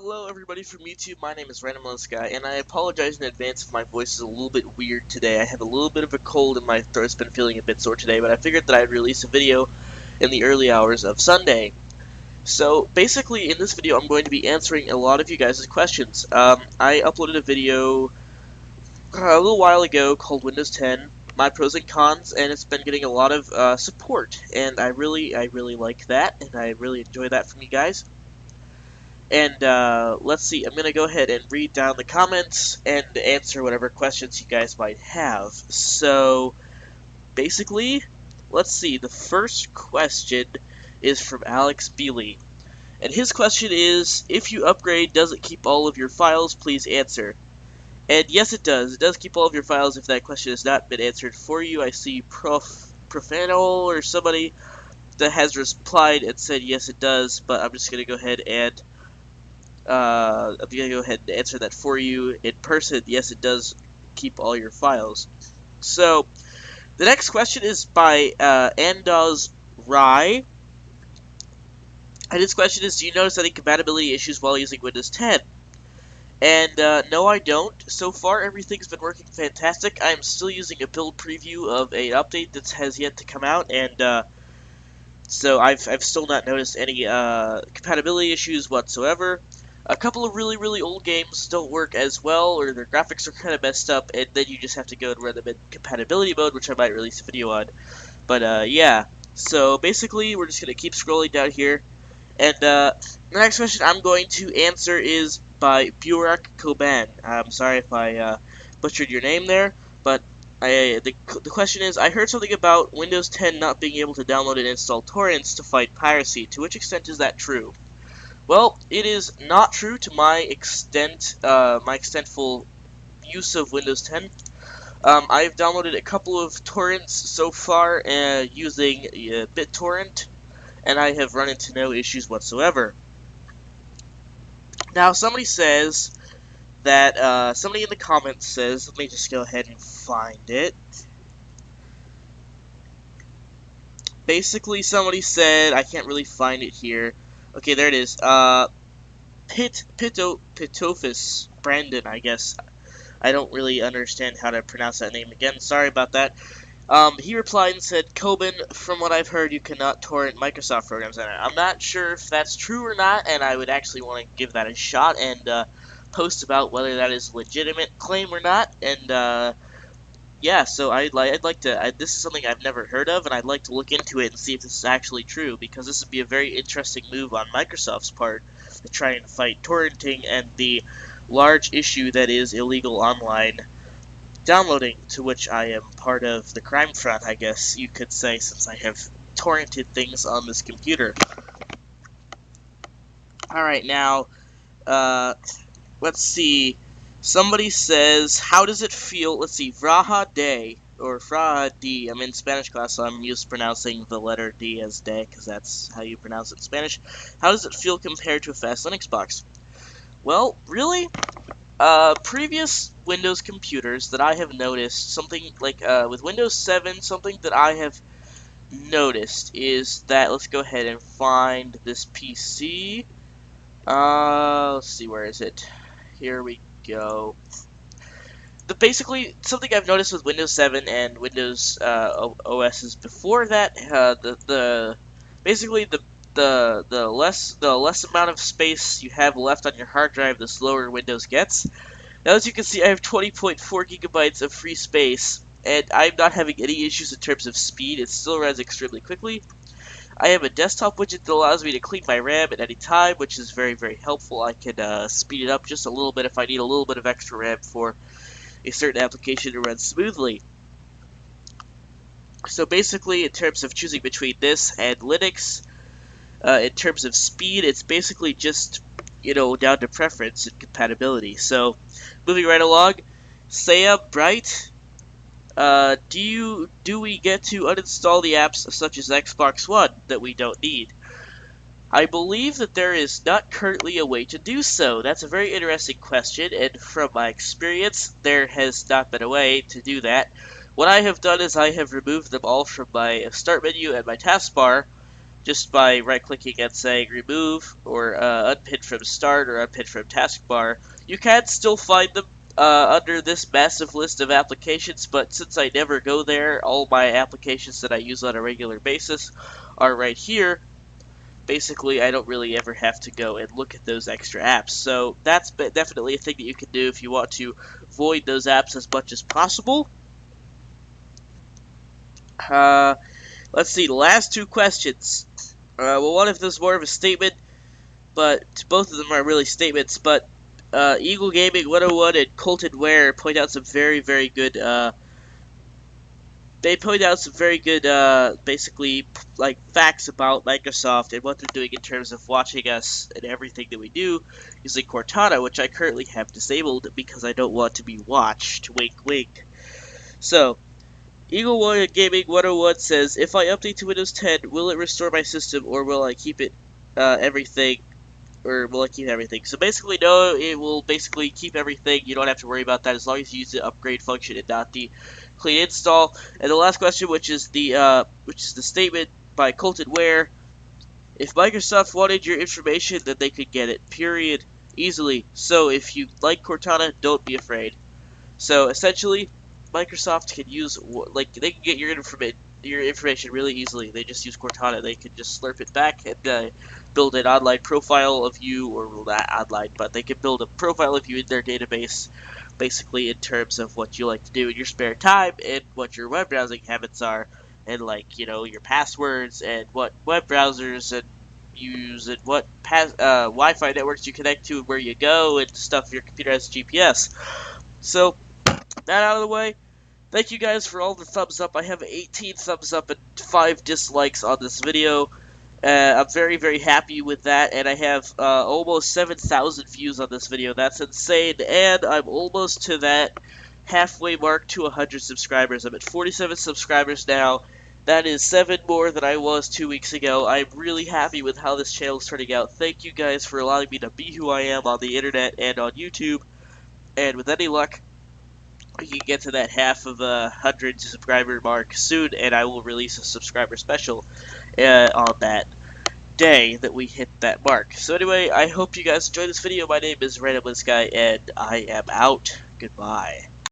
Hello everybody from YouTube, my name is Randomlinuxguy, and I apologize in advance if my voice is a little bit weird today. I have a little bit of a cold and my throat's been feeling a bit sore today, but I figured that I'd release a video in the early hours of Sunday. So basically in this video I'm going to be answering a lot of you guys' questions. I uploaded a video a little while ago called Windows 10, my pros and cons, and it's been getting a lot of support, and I really like that, and I really enjoy that from you guys. And let's see, I'm going to go ahead and read down the comments and answer whatever questions you guys might have. So, basically, let's see, the first question is from Alex Beely. And his question is, if you upgrade, does it keep all of your files? Please answer. And yes, it does. It does keep all of your files if that question has not been answered for you. I see Profano or somebody that has replied and said yes, it does, but I'm just going to go ahead and I'm going to go ahead and answer that for you in person. Yes, it does keep all your files. So, the next question is by Andaz Rai. And his question is, do you notice any compatibility issues while using Windows 10? And no, I don't. So far, everything's been working fantastic. I'm still using a build preview of an update that has yet to come out, and so I've still not noticed any compatibility issues whatsoever. A couple of really old games don't work as well, or their graphics are kind of messed up, and then you just have to go and run them in compatibility mode, which I might release a video on. But yeah, so basically we're just going to keep scrolling down here, and the next question I'm going to answer is by Burak Koban. I'm sorry if I butchered your name there, but the question is, I heard something about Windows 10 not being able to download and install torrents to fight piracy. To which extent is that true? Well, it is not true to my extentful use of Windows 10. I've downloaded a couple of torrents so far using BitTorrent, and I have run into no issues whatsoever. Now, somebody says that, somebody in the comments says, let me just go ahead and find it. Basically, somebody said, I can't really find it here. Okay, there it is. Pitofus Brandon, I guess. I don't really understand how to pronounce that name again. Sorry about that. He replied and said, Coben, from what I've heard, you cannot torrent Microsoft programs. And I'm not sure if that's true or not, and I would actually want to give that a shot and post about whether that is a legitimate claim or not. And yeah, so I'd like to. This is something I've never heard of, and I'd like to look into it and see if this is actually true, because this would be a very interesting move on Microsoft's part to try and fight torrenting and the large issue that is illegal online downloading, to which I am part of the crime front, I guess you could say, since I have torrented things on this computer. Alright, now, let's see. Somebody says, how does it feel? Let's see, Vraha Day, or Vraha D. I'm in Spanish class, so I'm used to pronouncing the letter D as day, because that's how you pronounce it in Spanish. How does it feel compared to a fast Linux box? Well, really, previous Windows computers that I have noticed, something like, with Windows 7, something that I have noticed is that, let's go ahead and find this PC. Let's see, where is it? Here we go. Basically, something I've noticed with Windows 7 and Windows OSs before that, basically the less amount of space you have left on your hard drive, the slower Windows gets. Now, as you can see, I have 20.4 gigabytes of free space, and I'm not having any issues in terms of speed. It still runs extremely quickly. I have a desktop widget that allows me to clean my RAM at any time, which is very helpful. I can speed it up just a little bit if I need a little bit of extra RAM for a certain application to run smoothly. So basically, in terms of choosing between this and Linux, in terms of speed, it's basically just, down to preference and compatibility. So, moving right along, Saya Bright, do we get to uninstall the apps such as Xbox One that we don't need? I believe that there is not currently a way to do so. That's a very interesting question, and from my experience, there has not been a way to do that. What I have done is I have removed them all from my start menu and my taskbar, just by right-clicking and saying remove or unpin from start or unpin from taskbar. You can still find them under this massive list of applications, but since I never go there, all my applications that I use on a regular basis are right here. Basically, I don't really ever have to go and look at those extra apps. So that's definitely a thing that you can do if you want to avoid those apps as much as possible. Uh, let's see, the last two questions. Well, one of them is more of a statement, but both of them are really statements. But Eagle Gaming 101 and Colton Ware point out some very, very good. They point out some very good, basically, like facts about Microsoft and what they're doing in terms of watching us and everything that we do using Cortana, which I currently have disabled because I don't want to be watched. Wink, wink. So, Eagle Warrior Gaming 101 says, if I update to Windows 10, will it restore my system or will I keep it everything? Or will I keep everything? So basically, no, it will basically keep everything. You don't have to worry about that as long as you use the upgrade function and not the clean install. And the last question, which is the statement by Colton Ware, if Microsoft wanted your information, then they could get it. Period. Easily. So if you like Cortana, don't be afraid. So essentially, Microsoft can use they can get your information really easily. They just use Cortana. They can just slurp it back and build an online profile of you, or well, not online, but they can build a profile of you in their database, basically in terms of what you like to do in your spare time and what your web browsing habits are, and like your passwords and what web browsers and use and what Wi-Fi networks you connect to and where you go and stuff. Your computer has GPS. So that out of the way, thank you guys for all the thumbs up. I have 18 thumbs up and 5 dislikes on this video. I'm very, very happy with that, and I have almost 7,000 views on this video. That's insane, and I'm almost to that halfway mark to 100 subscribers. I'm at 47 subscribers now. That is 7 more than I was 2 weeks ago. I'm really happy with how this channel is turning out. Thank you guys for allowing me to be who I am on the internet and on YouTube, and with any luck, we can get to that half of a 100 subscriber mark soon, and I will release a subscriber special on that day that we hit that mark. So anyway, I hope you guys enjoyed this video. My name is Randomlinuxguy, and I am out. Goodbye.